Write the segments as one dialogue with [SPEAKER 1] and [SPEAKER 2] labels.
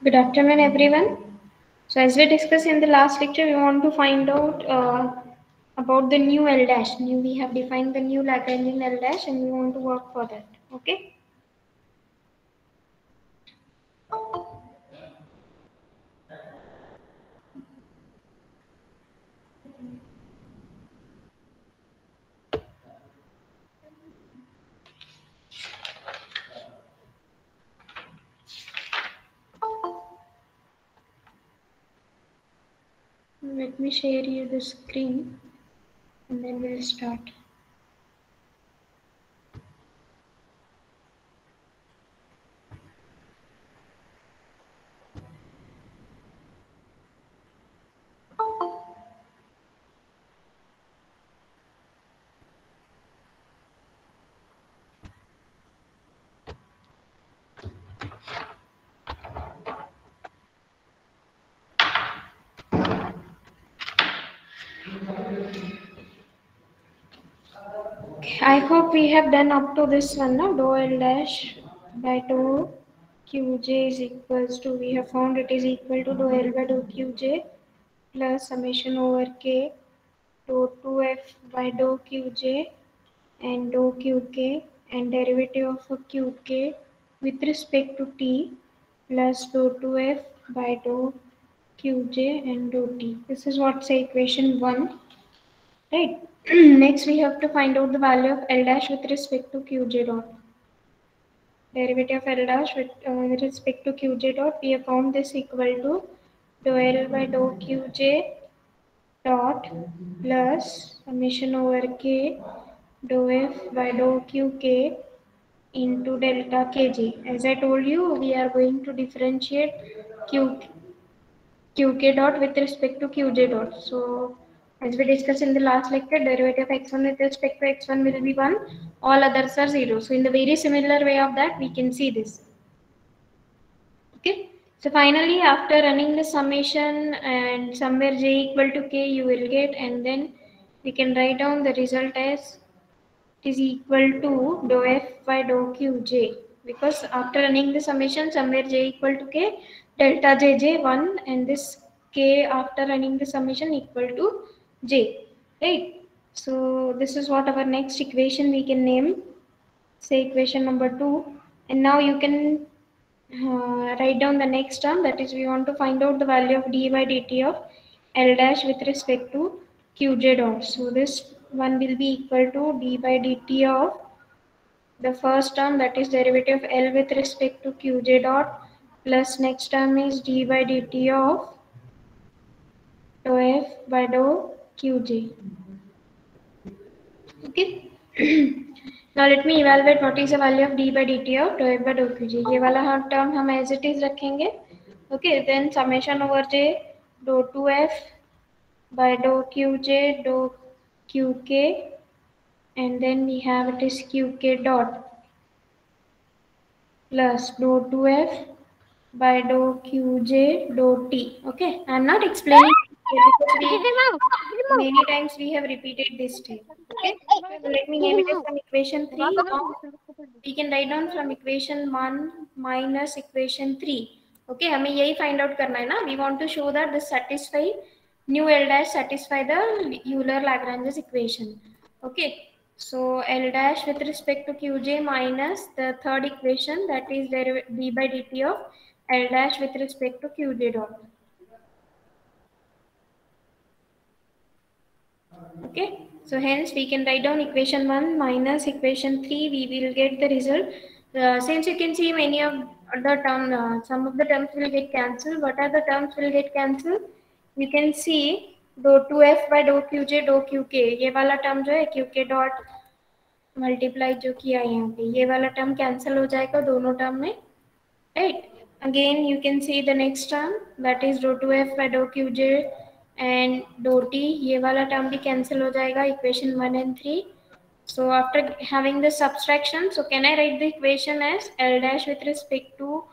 [SPEAKER 1] Good afternoon, everyone. So, as we discussed in the last lecture, we want to find out about the new L dash. We have defined the new Lagrangian L dash, and we want to work for that. Okay. Let me share you the screen, and then we'll start. I hope we have done up to this one now. Dou L dash by dou Qj is equals to, we have found it is equal to dou L by dou Qj plus summation over K dou 2F by dou Qj and dou Qk and derivative of Qk with respect to t plus dou 2F by dou Qj and dou t. This is what's equation 1. Right. Next, we have to find out the value of L dash with respect to Qj dot. Derivative of L dash with respect to Qj dot. We have found this equal to dou L by dou Qj dot plus summation over K dou F by dou Qk into delta Kg. As I told you, we are going to differentiate Qk dot with respect to Qj dot. So, as we discussed in the last lecture, derivative of x1 with respect to x1 will be 1, all others are 0. So, in the very similar way of that, we can see this. Okay. So, finally, after running the summation and somewhere j equal to k, you will get, and then we can write down the result as it is equal to dou f by dou qj, because after running the summation somewhere j equal to k, delta jj 1, and this k after running the summation equal to j, right? So this is what our next equation we can name, say equation number 2. And now you can write down the next term, that is we want to find out the value of d by dt of L dash with respect to Qj dot. So this one will be equal to d by dt of the first term, that is derivative of L with respect to Qj dot, plus next term is d by dt of dou f by dou Qj. Okay. Now let me evaluate what is the value of d by dt of dou f by dou qj. ये वाला हम term हम as it is रखेंगे. Okay, then summation over j dou 2f by dou qj dou qk, and then we have it is qk dot plus dou 2f by dou qj dou t. Okay, I am not explaining because many times we have repeated this step. Okay, so let me name it as from equation 3. Now we can write down from equation 1 minus equation 3. Okay, हमें यही find out करना है ना. We want to show that this satisfy new L dash satisfy the Euler-Lagrange's equation. Okay, so L dash with respect to Qj minus the third equation, that is d by dt of L dash with respect to Qj dot. Okay, so hence we can write down equation 1 minus equation 3, we will get the result. Since you can see many of the terms, some of the terms will get cancelled. What are the terms will get cancelled? You can see dou 2f by dou qj dou qk, ये वाला term जो है qk dot multiply जो किया है यहाँ पे, ये वाला टर्म कैंसिल हो जाएगा दोनों टर्म में, right? Again you can see the next term, that is dou 2f by dou qj and dou t, ये वाला टर्म भी कैंसिल हो जाएगा, equation 1 and 3. So after having the subtraction, so can I write the equation as L dash with respect to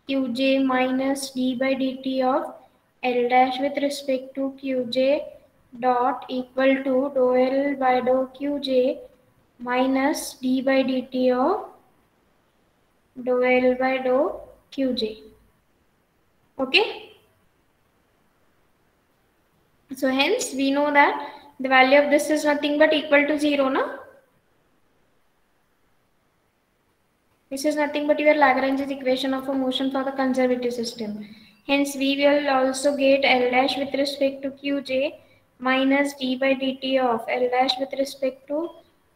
[SPEAKER 1] qj minus d by dt of L dash with respect to qj dot equal to dou L by dou qj minus d by dt of dou L by dou qj. Okay. So hence we know that the value of this is nothing but equal to 0, na? This is nothing but your Lagrange's equation of a motion for the conservative system. Hence, we will also get L dash with respect to Qj minus d by dt of L dash with respect to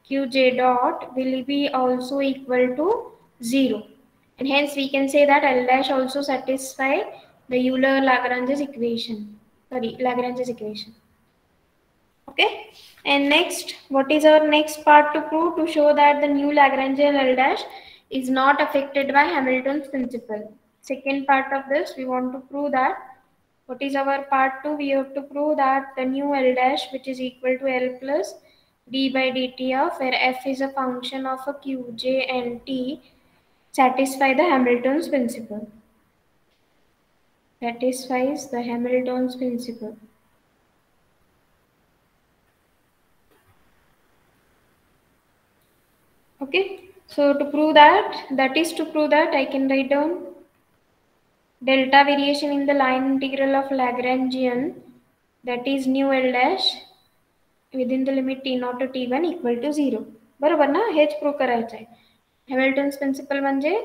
[SPEAKER 1] Qj dot will be also equal to 0. And hence, we can say that L dash also satisfy the Euler-Lagrange's equation. Sorry, Lagrange's equation. Okay. And next, what is our next part to prove? To show that the new Lagrangian L dash is not affected by Hamilton's principle. Second part of this, we want to prove that. What is our part 2? We have to prove that the new L dash, which is equal to L plus d by dt of where f is a function of a q, j and t, satisfy the Hamilton's principle. Satisfies the Hamilton's principle. Okay, so to prove that, I can write down delta variation in the line integral of Lagrangian, that is nu L dash within the limit t naught to t1 equal to 0. बरोबर ना, हेच prove करायचं आहे. Hamilton's principle म्हणजे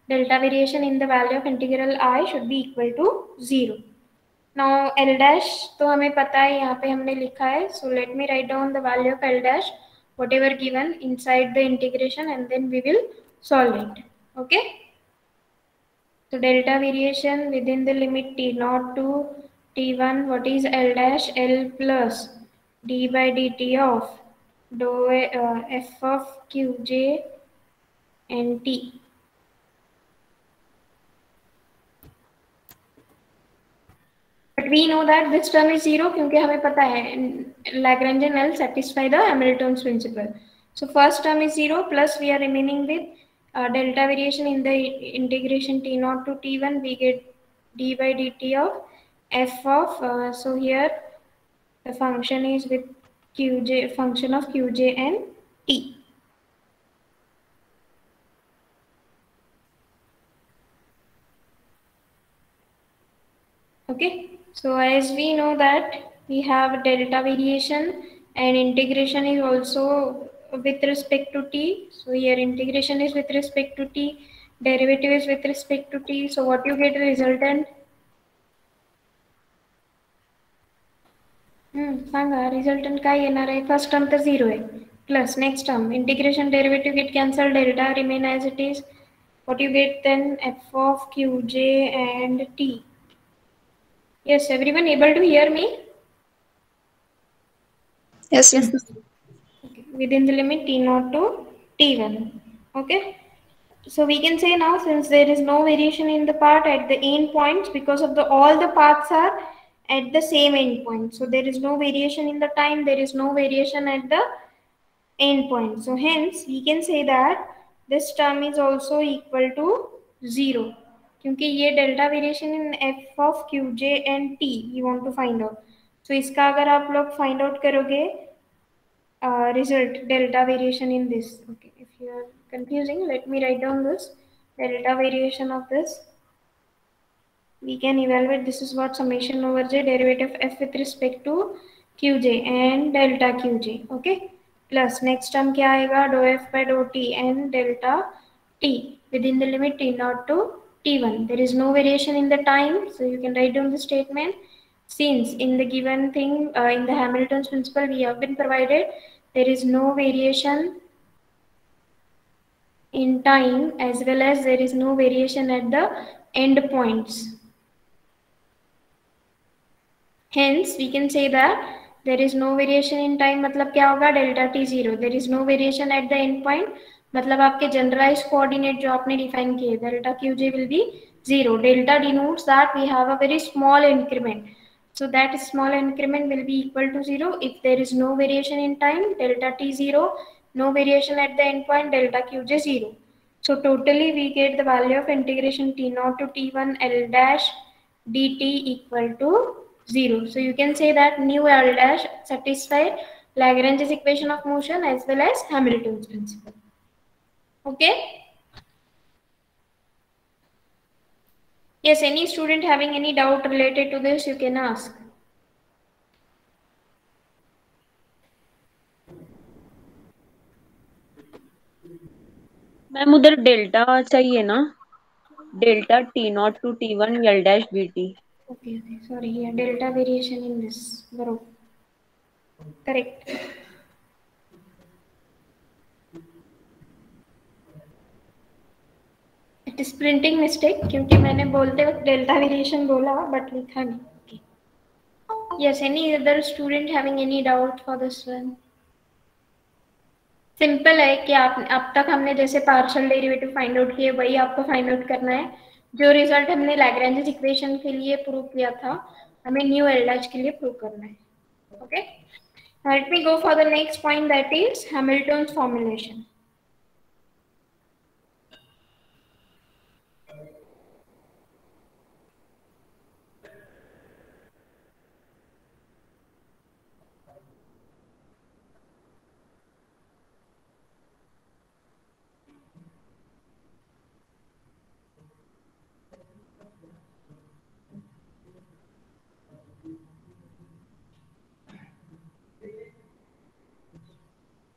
[SPEAKER 1] delta variation in the value of integral I should be equal to 0. Now L dash तो हमें पता है, यहाँ पे हमने लिखा है. So let me write down the value of L dash whatever given inside the integration and then we will solve it. Okay. So delta variation within the limit t naught to t1, what is L dash? L plus d by dt of dou f of qj and t. But we know that this term is 0 क्योंकि हमें पता है Lagrangian L satisfy the Hamilton's principle. So first term is 0 plus we are remaining with delta variation in the integration t naught to t1. We get d by dt of f of so here the function is with qj, function of qj and t. Okay, so as we know that we have delta variation and integration is also with respect to t. So here integration is with respect to t, derivative is with respect to t. So what you get resultant? Sanga resultant काय येणार आहे? First term तर 0 आहे. Plus next term integration derivative get cancelled, delta remain as it is. What you get then? F of qj and t. Yes, everyone able to hear me?
[SPEAKER 2] Yes.
[SPEAKER 1] Okay. Within the limit t naught to t1. Okay. So we can say now, since there is no variation in the path at the end points because of the all the paths are at the same end point. So there is no variation in the time, there is no variation at the end point. So hence we can say that this term is also equal to 0. क्योंकि ये delta variation in f of qj and t we want to find out. So इसका अगर आप लोग find out करोगे result delta variation in this. Okay, if you are confusing, let me write down this delta variation of this. We can evaluate, this is what summation over j derivative of f with respect to qj and delta qj. Okay, plus next term क्या आएगा? dou f by dou t and delta t within the limit t naught to t1. There is no variation in the time, so you can write down the statement. Since in the given thing in the Hamilton's principle we have been provided, there is no variation in time as well as there is no variation at the end points. Hence we can say that there is no variation in time मतलब क्या होगा? delta t 0. There is no variation at the end point मतलब आपके generalized coordinate जो आपने define किए delta qj will be 0. Delta denotes that we have a very small increment. So that small increment will be equal to 0 if there is no variation in time, delta t 0, no variation at the end point, delta qj 0. So totally we get the value of integration t naught to t1 L dash dt equal to 0. So you can say that nu L dash satisfy Lagrange's equation of motion as well as Hamilton's principle. Okay. Yes, any student having any doubt related to this, you can ask.
[SPEAKER 2] Ma'am उधर delta चाहिए ना, delta T0 to T1 L dash BT.
[SPEAKER 1] Okay, okay. Sorry, yeah, delta variation in this. Bro. Correct. It is printing mistake क्योंकि मैंने बोलते वक्त delta variation बोला but लिखा नहीं. Okay. Yes, any other student having any doubt for this one? Simple है कि आप अब तक हमने जैसे पार्शियल डेरिवेटिव फाइंड आउट किए वही आपको फाइंड आउट करना है. जो रिजल्ट हमने लैग्रेंज इक्वेशन के लिए प्रूव किया था हमें न्यू एलडीएच के लिए प्रूव करना है. Okay. Let me go for the next point, that is Hamilton's formulation.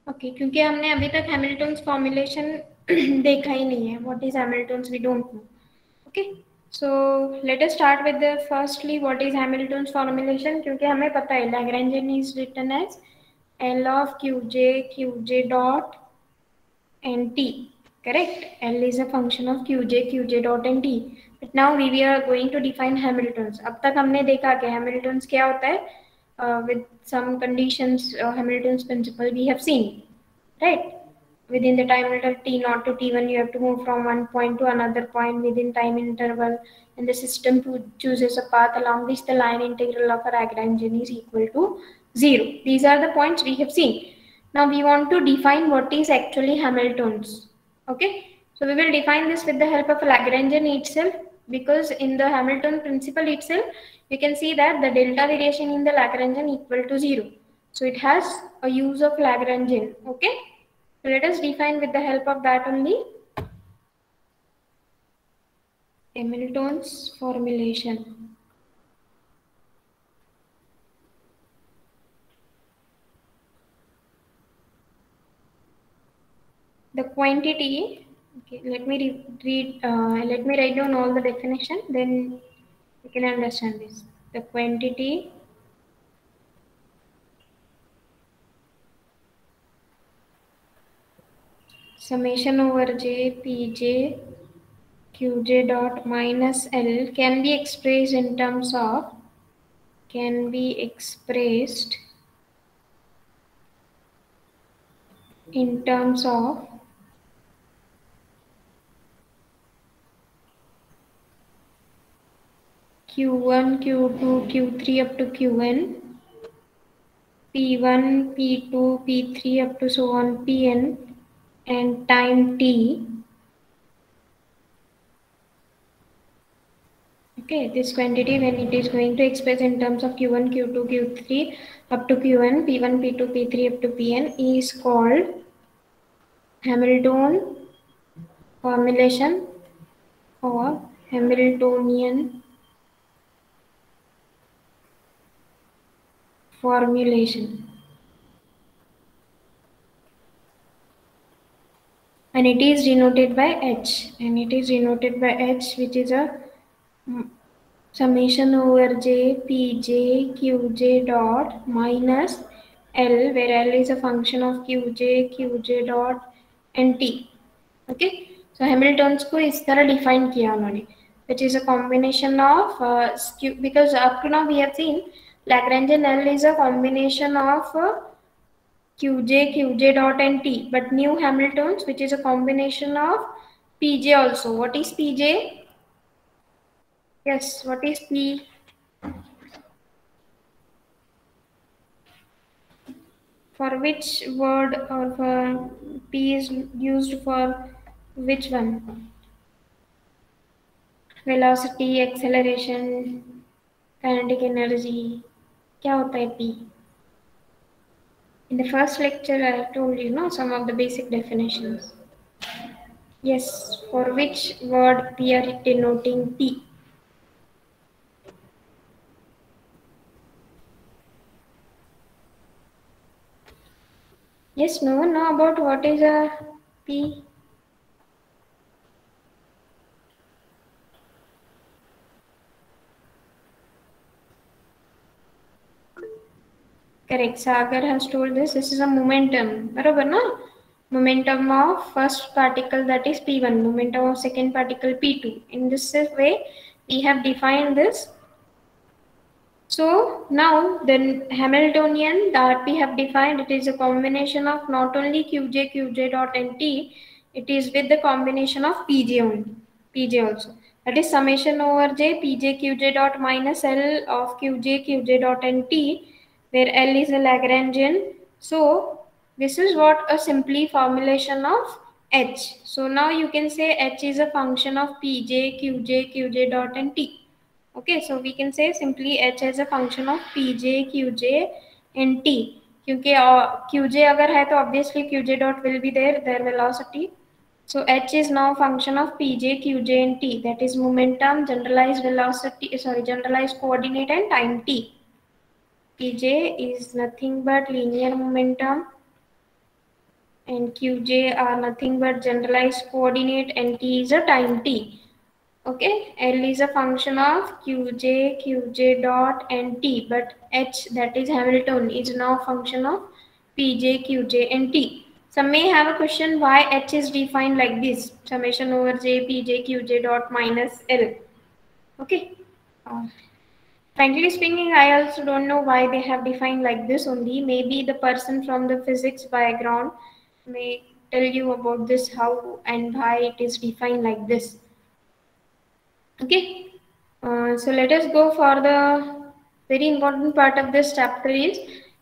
[SPEAKER 1] Okay क्योंकि हमने अभी तक हैमिल्टन्स फॉर्मुलेशन देखा ही नहीं है. What is Hamilton's we don't know. Okay so let us start with the firstly what is Hamilton's formulation. क्योंकि हमें पता है Lagrangian is written as L of qj dot and t. Correct. L is a function of qj dot and t. But now we are going to define Hamiltons. अब तक हमने देखा कि Hamiltons क्या होता है. With some conditions Hamilton's principle we have seen, right? Within the time interval t0 to t1 you have to move from one point to another point within time interval, and the system chooses a path along which the line integral of a Lagrangian is equal to 0. These are the points we have seen. Now we want to define what is actually Hamilton's. Okay, so we will define this with the help of Lagrangian itself, because in the Hamilton principle itself you can see that the delta variation in the Lagrangian equal to 0. So it has a use of Lagrangian. Okay, so let us define with the help of that only Hamilton's formulation. The quantity. Okay, let me let me write down all the definition. Then you can understand this. The quantity summation over j pj qj dot minus L can be expressed in terms of q1 q2 q3 up to qn, p1 p2 p3 up to so on pn, and time t. Okay, this quantity when it is going to express in terms of q1 q2 q3 up to qn, p1 p2 p3 up to pn is called Hamilton formulation or Hamiltonian formulation, and it is denoted by H, which is a summation over j pj qj dot minus L, where L is a function of qj dot and t. Okay, so Hamiltons को इस तरह define किया उन्होंने, which is a combination of because up to now we have seen Lagrangian L is a combination of qj dot and t, but new Hamiltons which is a combination of pj also. What is pj? Yes, what is p? For which word or for p is used for which one? Velocity, acceleration, kinetic energy. क्या होता है p? In the first lecture I told you some of the basic definitions. Yes, for which word we are denoting p? Yes, no one know about what is a P? Correct. Sagar has told this. This is a momentum. बरोबर ना? Momentum of first particle, that is P1. Momentum of second particle P2. In this way, we have defined this. So now the Hamiltonian that we have defined, it is a combination of not only Qj dot nt, it is with the combination of Pj only. Pj also. That is summation over j Pj Qj dot minus L of Qj dot nt, where L is a Lagrangian. So this is what a simply formulation of H. So now you can say H is a function of Pj Qj dot nt. Okay, so we can say simply H as a function of Pj, Qj and T. क्योंकि Qj अगर है तो obviously Qj dot will be there, their velocity. So H is now function of Pj, Qj and T. That is momentum, generalized velocity, generalized coordinate and time T. Pj is nothing but linear momentum and Qj are nothing but generalized coordinate and T is a time T. Okay, L is a function of Qj dot and T, but H, that is Hamilton, is now function of Pj, Qj and T. Some may have a question why H is defined like this, summation over j Pj Qj dot minus L. Okay, uh, frankly speaking, I also don't know why they have defined like this only. Maybe the person from the physics background may tell you about this, how and why it is defined like this. Okay, so let us go for the very important part of this chapter is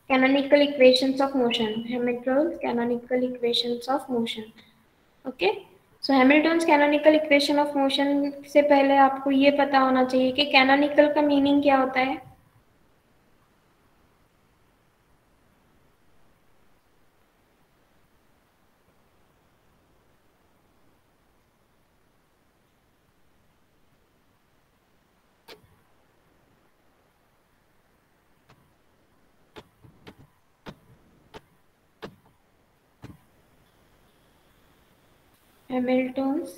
[SPEAKER 1] canonical equations of motion. Hamilton's canonical equations of motion. Okay, so Hamilton's canonical equation of motion से पहले आपको ये पता होना चाहिए कि canonical का meaning क्या होता है. Hamilton's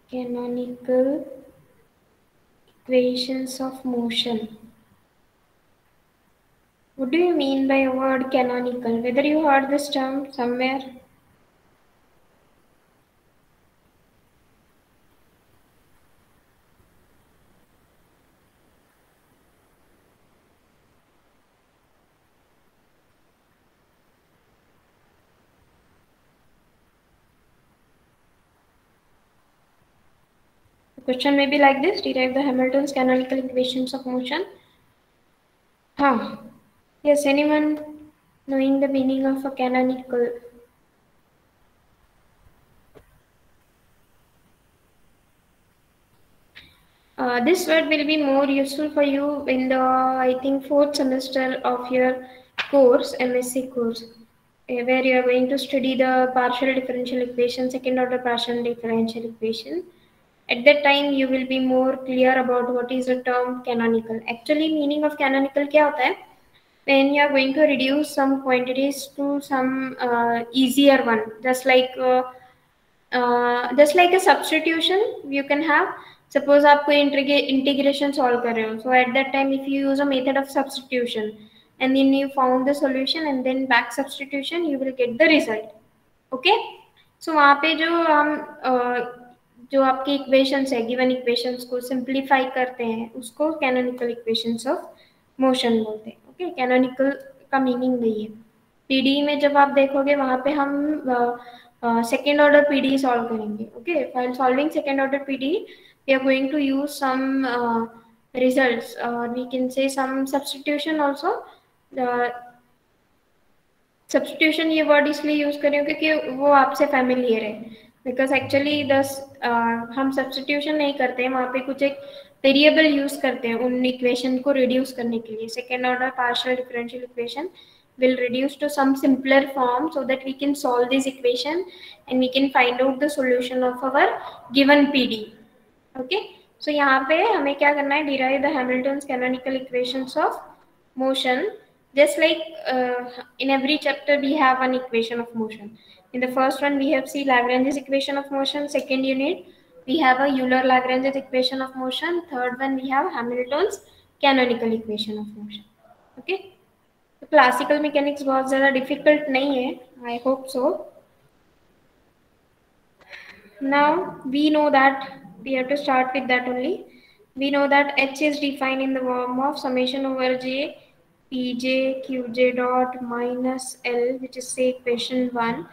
[SPEAKER 1] canonical equations of motion. What do you mean by a word canonical? Whether you heard this term somewhere? The question may be like this: derive the Hamilton's canonical equations of motion. Huh. Yes, anyone knowing the meaning of a canonical? This word will be more useful for you in the, I think, 4th semester of your course, MSc course, where you are going to study the partial differential equation, second order partial differential equation. At that time, you will be more clear about what is the term canonical. Actually, meaning of canonical क्या होता है? When you are going to reduce some quantities to some easier one, just like a substitution you can have. Suppose आपको integration solve कर रहे हो, so at that time if you use a method of substitution and then you found the solution and then back substitution, you will get the result. Okay, so वहाँ पे जो आपके equations है, given equations को simplify करते हैं, उसको canonical equations of motion बोलते हैं. ओके, कैनोनिकल का मीनिंग वही है. पीडी में जब आप देखोगे वहाँ पे हम सेकेंड ऑर्डर पीडी सॉल्व करेंगे. Okay, while solving second order PD we are going to use some results, we can say some substitution also. Substitution ये वर्ड इसलिए यूज कर रही हूँ क्योंकि वो आपसे फैमिलियर है. बिकॉज एक्चुअली हम सब्सटीट्यूशन नहीं करते हैं, वहाँ पे कुछ एक वेरिएबल यूज करते हैं उन इक्वेशन को रिड्यूस करने के लिए. Second order partial differential equation will reduce to some simpler form so that we can solve this equation and we can find out the solution of our given PD. Okay, so यहाँ पे हमें क्या करना है, derive the Hamilton's canonical equations of motion. Just like in every chapter we have an equation of motion. In the first one we have see Lagrange's equation of motion. Second unit we have a Euler-Lagrange's equation of motion. Third one we have Hamilton's canonical equation of motion. Okay, तो classical mechanics बहुत ज़्यादा difficult नहीं है, I hope so. Now we know that we have to start with that only. We know that H is defined in the form of summation over J Pj Qj dot minus L, which is say equation 1,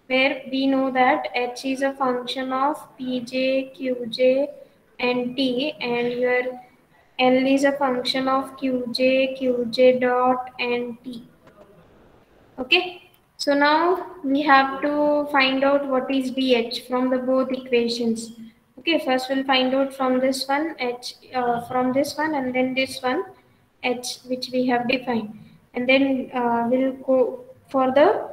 [SPEAKER 1] where we know that H is a function of Pj, Qj and T, and your L is a function of Qj, Qj dot and T. Okay, so now we have to find out what is dH from the both equations. Okay, first we'll find out from this one H, from this one, and then this one H, which we have defined, and then we'll go for the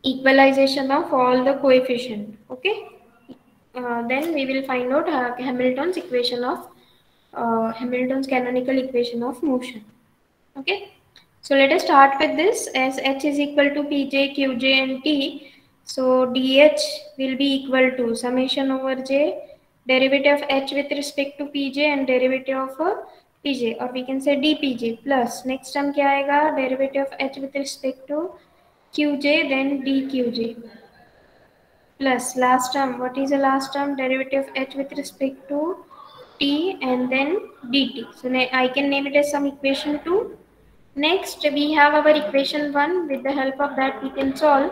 [SPEAKER 1] equalization of all the coefficient. Okay, then we will find out Hamilton's equation of Hamilton's canonical equation of motion. Okay, so let us start with this. As H is equal to Pj, Qj and T, so dH will be equal to summation over J, derivative of H with respect to Pj and derivative of Pj, or we can say dPj, plus next term क्या आएगा, derivative of H with respect to Qj then dQj, plus last term, what is the last term, derivative of H with respect to T and then dt. So I can name it as some equation 2. Next, we have our equation 1. With the help of that, we can solve.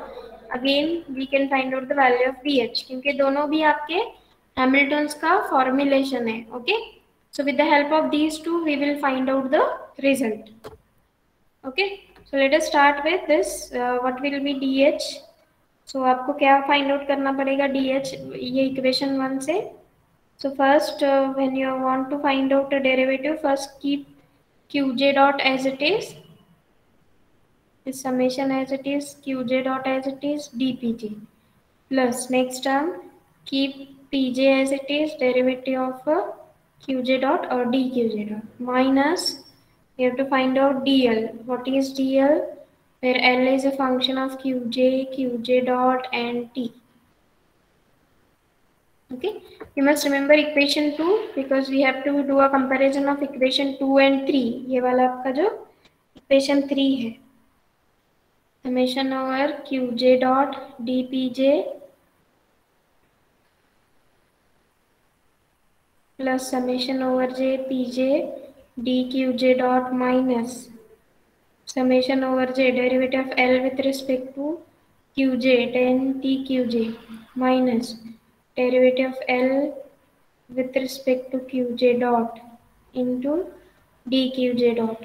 [SPEAKER 1] Again, we can find out the value of dH, क्योंकि दोनों भी आपके Hamilton's का formulation है. Okay. So with the help of these two, we will find out the result. Okay. So let us start with this. What will be dH? So आपको क्या find out करना पड़ेगा dH ये equation 1 से. So first, when you want to find out a derivative, first keep Qj dot as it is. This summation as it is, Qj dot as it is, dPj, plus next term keep Pj as it is, derivative of Qj dot or dQj dot, minus we have to find out dl. What is dl? Where L is a function of Qj dot and T. Okay, you must remember equation 2 because we have to do a comparison of equation 2 and 3. ये वाला आपका जो equation 3 है, summation over Qj dot dPj plus summation over J Pj dQj dot minus summation over J derivative of L with respect to Qj then TQj minus derivative of L with respect to Qj dot into dQj dot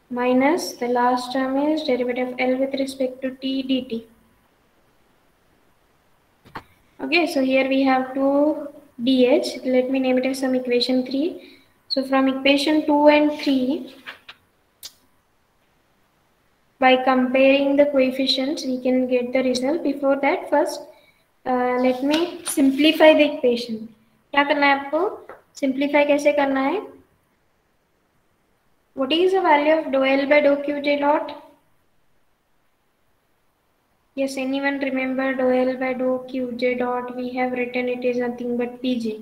[SPEAKER 1] minus the last term is derivative of L with respect to T dt. Okay, so here we have to dH. Let me name it as some equation 3. So from equation 2 and 3, by comparing the coefficients, we can get the result. Before that, first let me simplify the equation. क्या करना है आपको? Simplify कैसे करना है? What is the value of dou L by dou Qj dot? Yes, anyone remember dou L by dou Qj dot? We have written it is nothing but Pj.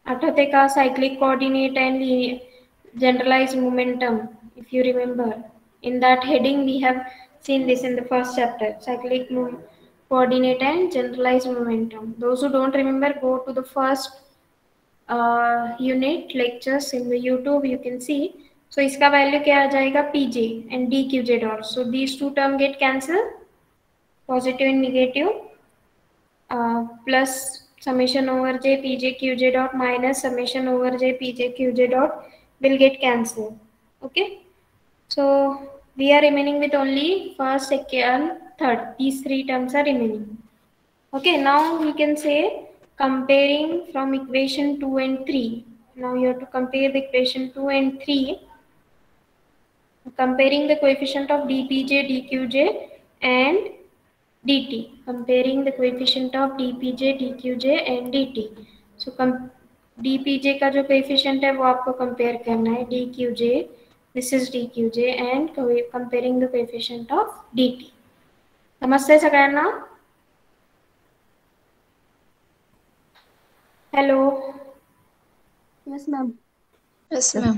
[SPEAKER 1] आठवते का cyclic coordinate and generalized momentum, if you remember. In that heading, we have seen this in the first chapter, cyclic coordinate and generalized momentum. Those who don't remember, go to the first unit lectures in the YouTube, you can see. So इसका value क्या आ जाएगा? Pj and dQj dot. So these two term get cancelled, positive and negative, plus summation over J Pj Qj dot minus summation over J Pj Qj dot will get cancelled. Okay. So we are remaining with only first, second, third. These three terms are remaining. Okay, now we can say comparing from equation 2 and 3. Now you have to compare the equation 2 and 3. Comparing the coefficient of dPj, dQj and dt. Comparing the coefficient of dPj, dQj and dt. So dPj का जो coefficient है वो आपको compare करना है dQj This is dqj and comparing the coefficient of dt. समजतंय सगळ्यांना? Hello.
[SPEAKER 2] Yes, ma'am.
[SPEAKER 3] Yes, ma'am.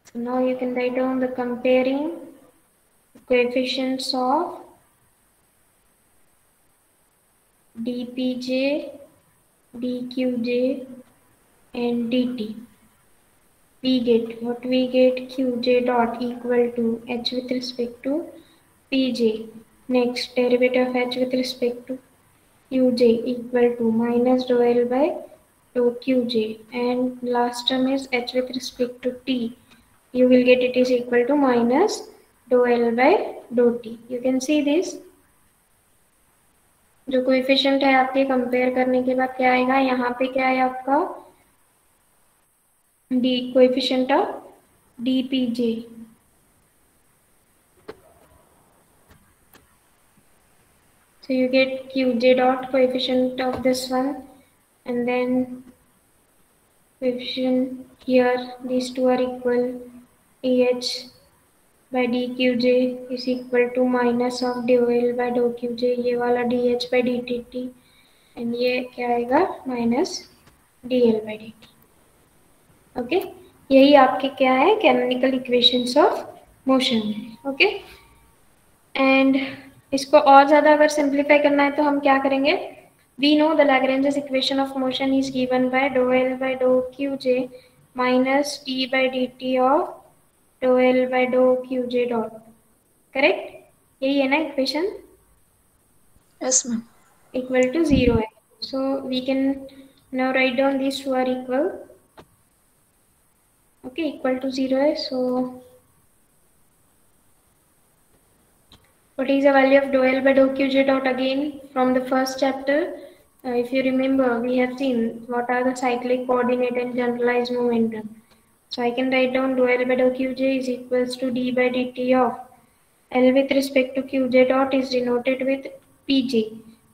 [SPEAKER 1] So now you can write down the comparing coefficients of dpj, dqj and dt. We get qj dot equal to h with respect to pj. Next, derivative of h with respect to qj equal to minus dou L by dou qj, and last term is h with respect to t. You will get it is equal to minus dou L by dou t. You can see this. जो coefficient है आपके compare करने के बाद क्या आएगा, यहाँ पे क्या है आपका D coefficient of dpj. So you get qj dot coefficient of this one, and then coefficient here, these two are equal. Eh by dqj is equal to minus of dou L by dou qj, ये वाला dh by dtt, and ये क्या आएगा minus dl by dt. Okay, यही आपके क्या है canonical equations of motion है. ओके, एंड इसको और ज़्यादा अगर सिंप्लीफाई करना है तो हम क्या करेंगे, we know the Lagrange's equation of motion is given by do L by do q j minus t by d t of do L by do q j dot. Correct, यही है ना equation?
[SPEAKER 3] Yes, ma'am.
[SPEAKER 1] Equal to 0 है. So we can now write down this two are equal. Okay, equal to 0 है. सो what is the value of dou L by dou Qj dot again from the first chapter? If you remember, we have seen what are the cyclic coordinate and generalized momentum. So I can write down dou L by dou Qj is equals to d by dt of L with respect to Qj dot is denoted with Pj.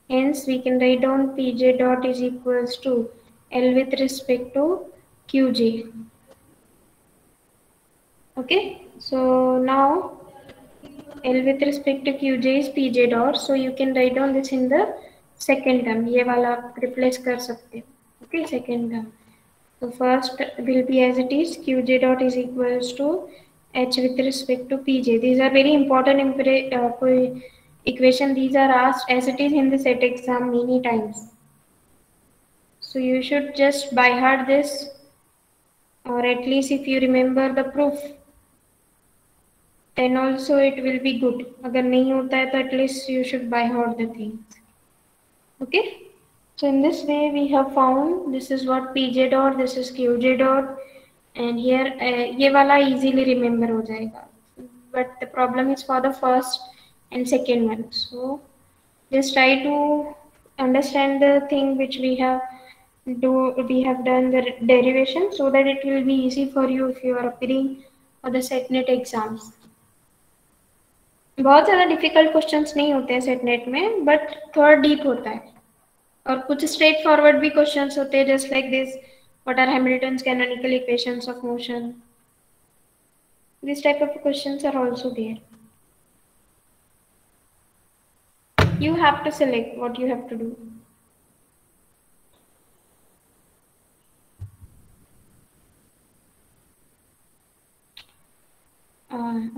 [SPEAKER 1] Hence, we can write down Pj dot is equals to L with respect to Qj. Okay, so now L with respect to Qj is Pj dot, so you can write down this in the second term. ये वाला आप replace कर सकते हो. Okay, second term. So first will be as it is, Qj dot is equals to h with respect to Pj. These are very important equation. These are asked as it is in the set exam many times. So you should just by heart this, or at least if you remember the proof, then also it will be good. अगर नहीं होता है तो at least you should by heart the things. Okay, so in this way we have found this is what Pj dot, this is Qj dot, and here ये वाला easily remember हो जाएगा. But the problem is for the first and second one. So just try to understand the thing which we have done the derivation, so that it will be easy for you if you are appearing for the SETNET exams. बहुत ज़्यादा difficult questions नहीं होते हैं set net में, but थोड़ा deep होता है, और कुछ स्ट्रेट फॉरवर्ड भी क्वेश्चंस होते हैं, just like this, what are Hamilton's canonical equations of motion. This type of questions are also there. You have to select what you have to do.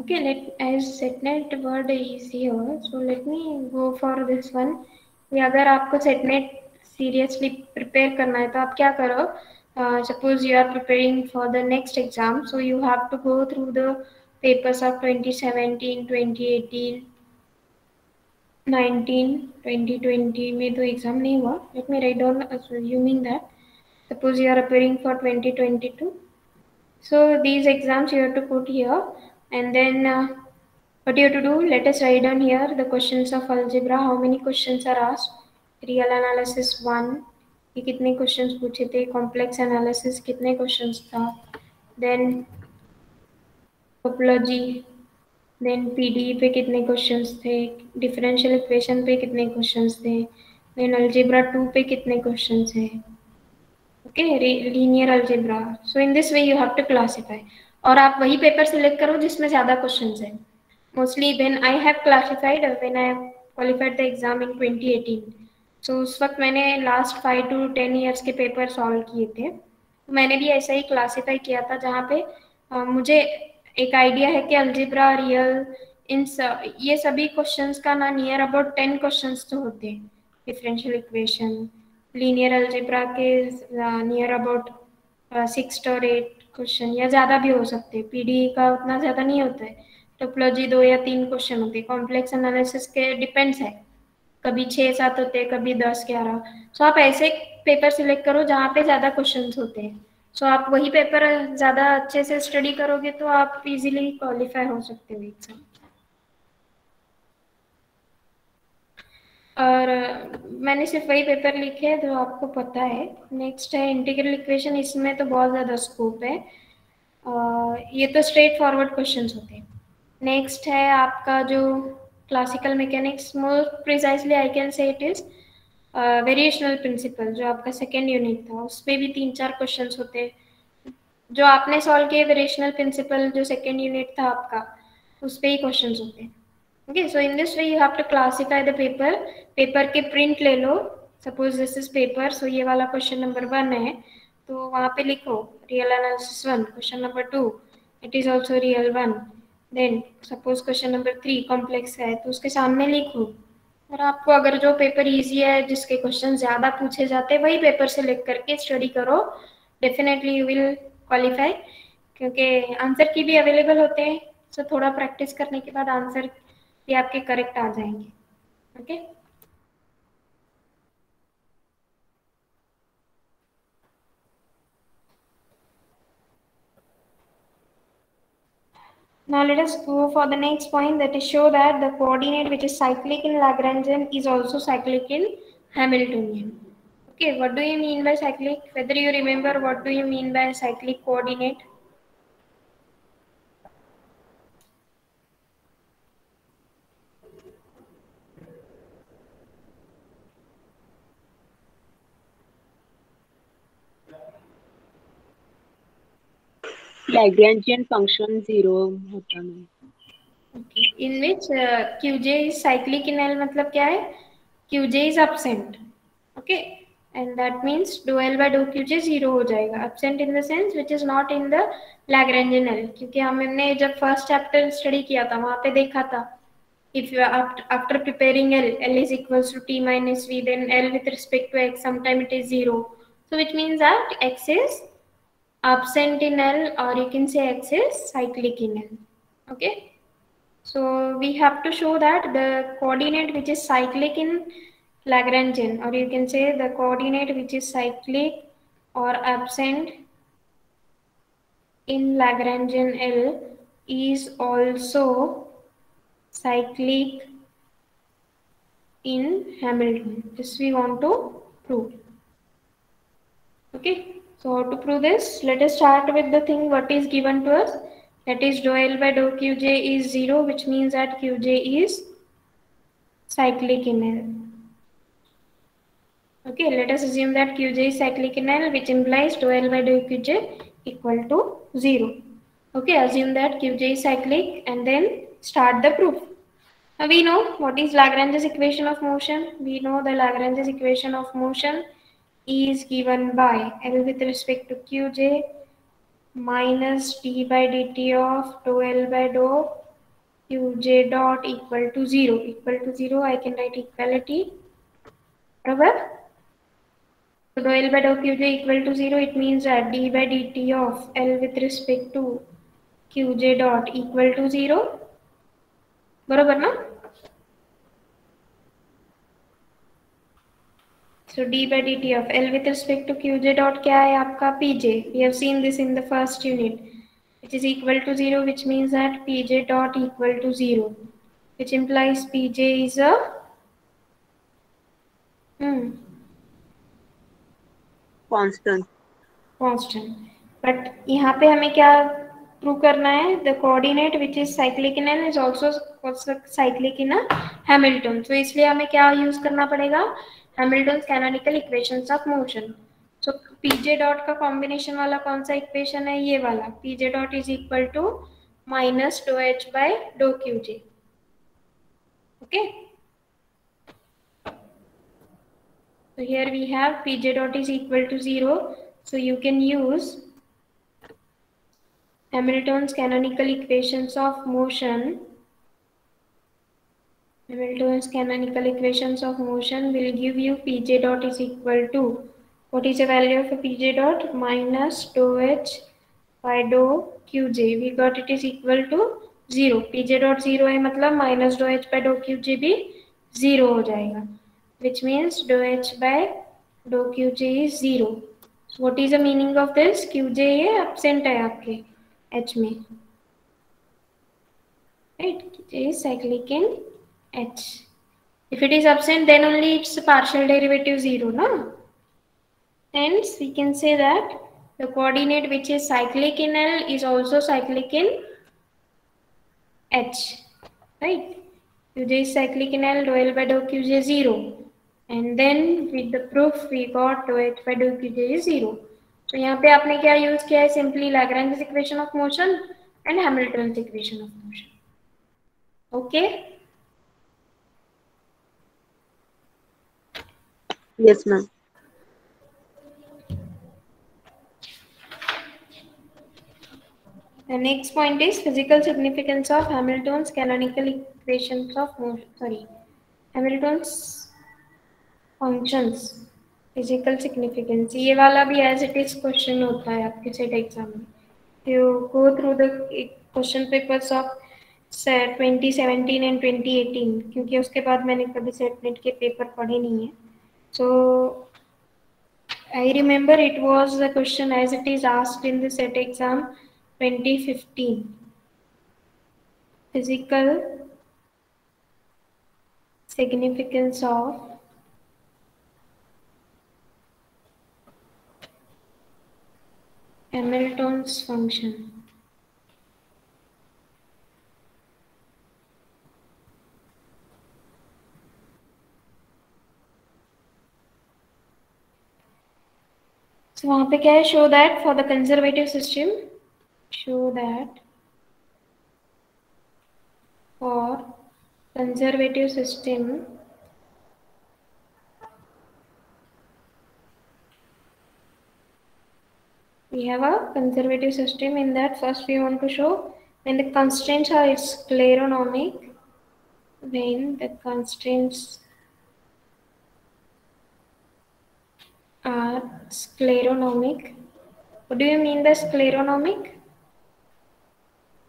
[SPEAKER 1] Okay, as setnet word is here, so let me go for this one. अगर आपको setnet seriously prepare करना है तो आप क्या करो, suppose you are preparing for the next exam, so you have to go through the papers of 2017, 2018, 19, 2020 में तो exam नहीं हुआ. Let me write down assuming that suppose you are preparing for 2022. So these exams you have to put here, and then what you have to do, let us write down here the questions of algebra. How many questions are asked? Real analysis 1, ये कितने questions पूछे थे? Complex analysis कितने questions था? Then topology, then PDE पे कितने questions थे? Differential equation पे कितने questions थे? Then algebra 2 पे कितने questions हैं? Okay, linear algebra. So in this way you have to classify. और आप वही पेपर सिलेक्ट करो जिसमें ज़्यादा क्वेश्चंस हैं. Mostly when I have classified, when I have qualified the exam in 2018, सो उस वक्त मैंने लास्ट 5 to 10 ईयर्स के पेपर सॉल्व किए थे. तो मैंने भी ऐसा ही क्लासीफाई किया था, जहाँ पे मुझे एक आइडिया है कि अलजेब्रा, रियल, ये सभी क्वेश्चंस का ना नियर अबाउट 10 क्वेश्चंस तो होते हैं. डिफरेंशियल इक्वेशन, लीनियर अलजेब्रा के नियर अबाउट 6 और 8 क्वेश्चन या ज़्यादा भी हो सकते हैं. पीडी का उतना ज़्यादा नहीं होता है. टोपोलॉजी 2 या 3 क्वेश्चन होते हैं. कॉम्प्लेक्स एनालिसिस के डिपेंड्स है, कभी 6-7 होते हैं, कभी 10-11. सो आप ऐसे पेपर सिलेक्ट करो जहाँ पे ज़्यादा क्वेश्चंस होते हैं. सो आप वही पेपर ज़्यादा अच्छे से स्टडी करोगे तो आप इजीली क्वालिफाई हो सकते हो एग्जाम. और मैंने सिर्फ वही पेपर लिखे हैं जो आपको पता है. नेक्स्ट है इंटीग्रल इक्वेशन. इसमें तो बहुत ज़्यादा स्कोप है. ये तो स्ट्रेट फॉरवर्ड क्वेश्चंस होते हैं. नेक्स्ट है आपका जो classical mechanics. More precisely I can say it is variational principle, जो आपका सेकेंड यूनिट था. उस पर भी 3-4 क्वेश्चंस होते हैं. जो आपने सॉल्व किए वेरिएशनल प्रिंसिपल, जो सेकेंड यूनिट था आपका, उस पर ही क्वेश्चंस होते हैं. Okay, so in this way you have to classify the paper. Paper के प्रिंट ले लो. Suppose this is paper. So ये वाला क्वेश्चन नंबर 1 है, तो वहाँ पे लिखो real analysis 1. Question number 2 it is also real 1. Then suppose question number 3 complex है, तो उसके सामने लिखो. और आपको अगर जो पेपर इजी है, जिसके क्वेश्चन ज़्यादा पूछे जाते हैं, वही पेपर सेलेक्ट करके स्टडी करो. डेफिनेटली यू विल क्वालिफाई, क्योंकि आंसर की भी अवेलेबल होते हैं. सो थोड़ा प्रैक्टिस करने के बाद आंसर भी आपके करेक्ट आ जाएंगे. Okay, now let us go for the next point, that is show that the coordinate which is cyclic in Lagrangian is also cyclic in Hamiltonian. Okay, what do you mean by cyclic? Whether you remember what do you mean by cyclic coordinate?
[SPEAKER 2] Lagrangian function 0 होता है.
[SPEAKER 1] Okay. In which Qj is cyclic in L, मतलब क्या है? Qj is absent. Okay, and that means dou L by dou Qj 0 हो जाएगा. Absent in the sense which is not in the Lagrangian L. क्योंकि हमने जब first chapter study किया था, वहाँ पे देखा था, if you are after preparing L is equals to t minus v, then L with respect to x, sometime it is 0. So which means that x is absent in L, or you can say x is cyclic in L. Okay, so we have to show that the coordinate which is cyclic in Lagrangian, or you can say the coordinate which is cyclic or absent in Lagrangian L is also cyclic in Hamilton. This we want to prove. Okay, so how to prove this? Let us start with the thing what is given to us. That is dou L by dou Qj is 0, which means that Qj is cyclic in L. Okay, let us assume that Qj is cyclic in L, which implies dou L by dou Qj equal to 0. Okay, assume that Qj is cyclic and then start the proof. Now we know what is Lagrange's equation of motion. We know the Lagrange's equation of motion is given by L with respect to Qj minus d by dt of dou L by dou Qj dot equal to 0. Equal to 0, I can write equality. Right? So dou L by dou Qj equal to 0, it means that d by dt of L with respect to Qj dot equal to 0. बरोबर ना? So d by dt of L with respect to Qj dot क्या है आपका Pj? We have seen this in the first unit, which is equal to 0, which means that Pj dot equal to 0, which implies Pj is a
[SPEAKER 2] constant.
[SPEAKER 1] But यहाँ पे हमें क्या prove करना है? The coordinate which is cyclic in L is also cyclic in a Hamilton. So इसलिए हमें क्या use करना पड़ेगा? Hamilton's canonical equations of motion. So pj dot का कॉम्बिनेशन वाला कौन सा इक्वेशन है? ये वाला, pj dot is equal to minus do h by do q j. Okay, so here we have pj dot is equal to 0, so you can use Hamilton's canonical equations of motion. Hamilton's canonical equations of motion will give you pj dot is equal to, what is the value of a pj dot? Minus dou h by dou qj. We got it is equal to 0. pj dot 0 है मतलब minus dou h by dou qj भी 0 हो जाएगा, which means dou h by dou qj is 0. So what is the meaning of this? qj ये absent है आपके h में, right? J is cyclic in h. If it is absent, then only its partial derivative 0, no? Hence, we can say that the coordinate which is cyclic in L is also cyclic in H, right? Qj is cyclic in L, dou L by dou Qj 0. And then with the proof, we got dou H by dou Qj is 0. So यहाँ पे आपने क्या use किया है? Simply Lagrange's equation of motion and Hamilton's equation of motion. Okay?
[SPEAKER 2] Yes, ma'am.
[SPEAKER 1] The next point is physical significance of Hamilton's canonical equations of motion. Sorry, Hamilton's functions. Physical significance. ये वाला भी as it is question होता है आपके set exam में. You go through the question papers of 2017 and 2018, क्योंकि उसके बाद मैंने कभी सेट नेट के पेपर पढ़े नहीं है. So I remember it was the question as it is asked in the set exam 2015. Physical significance of Hamilton's function. So वहाँ पे क्या है? Show that for the conservative system, show that for conservative system we have a conservative system. In that, first we want to show when the constraints are scleronomic, when the constraints are scleronomic. What do you mean by scleronomic?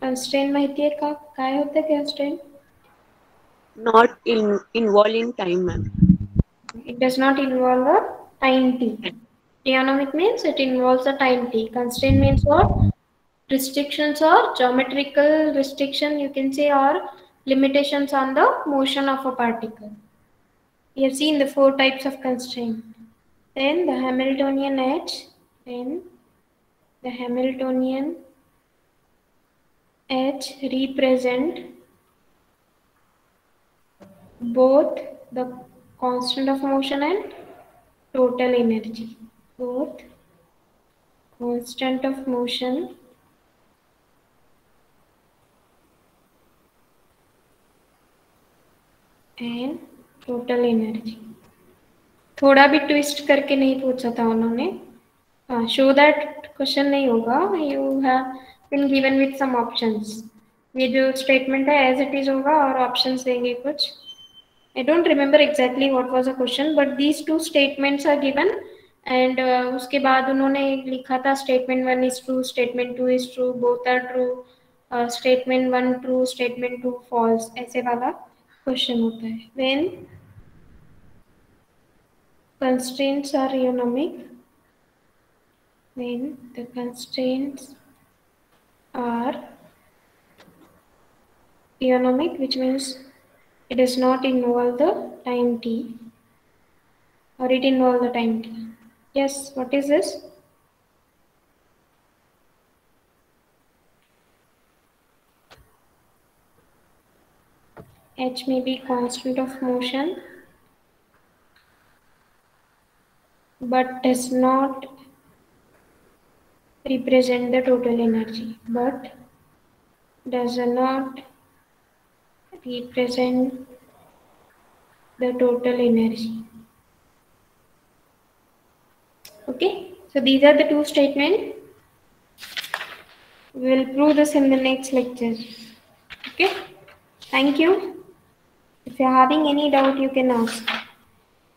[SPEAKER 1] Constraint माहिती है का? काय होते constraint?
[SPEAKER 2] Not involving time, ma'am.
[SPEAKER 1] It does not involve a time t. Trigonometric means it involves a time t. Constraint means what? Restrictions or geometrical restriction, you can say, or limitations on the motion of a particle. We have seen the 4 types of constraint. Then the Hamiltonian H. Then the Hamiltonian H represent both the constant of motion and total energy. Both constant of motion and total energy. थोड़ा भी twist करके नहीं पूछा था उन्होंने. Show that question नहीं होगा. You have been given with some options. ये जो स्टेटमेंट है एज इट इज होगा और ऑप्शंस देंगे कुछ. I don't remember exactly what was the question, but these 2 statements are given, and उसके बाद उन्होंने लिखा था statement 1 is true, statement 2 is true, both are true, statement 1 true, statement 2 false, ऐसे वाला question होता है. When constraints are eunomic, when the constraints are eunomic, which means it does not involve the time t, or it involves the time t. Yes, what is this? H may be constant of motion, but does not represent the total energy, but does not represent the total energy. Okay, so these are the two statements. We will prove this in the next lecture. Okay, thank you. If you are having any doubt, you can ask.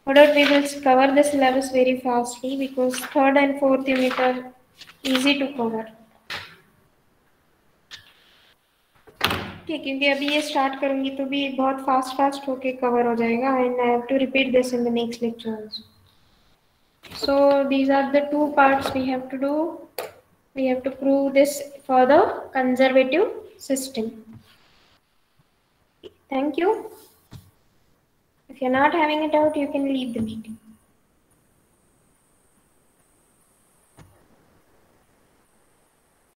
[SPEAKER 1] Further, we will cover the syllabus very fastly because third and fourth unit are easy to cover. Okay, क्योंकि अभी ये start करूँगी तो भी बहुत fast होके cover हो जाएगा and I have to repeat this in the next lecture also. So these are the two parts we have to do. We have to prove this for the conservative system. Thank you. If you're not having a doubt, you can leave the meeting.